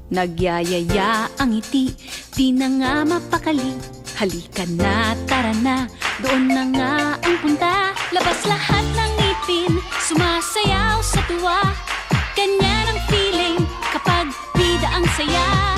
Nagyayaya ang ngiti, di na nga mapakali. Halika na, tara na, doon na nga ang punta. Labas lahat ng ngipin, sumasayaw sa tuwa. Ganyan ang feeling kapag bida ang saya.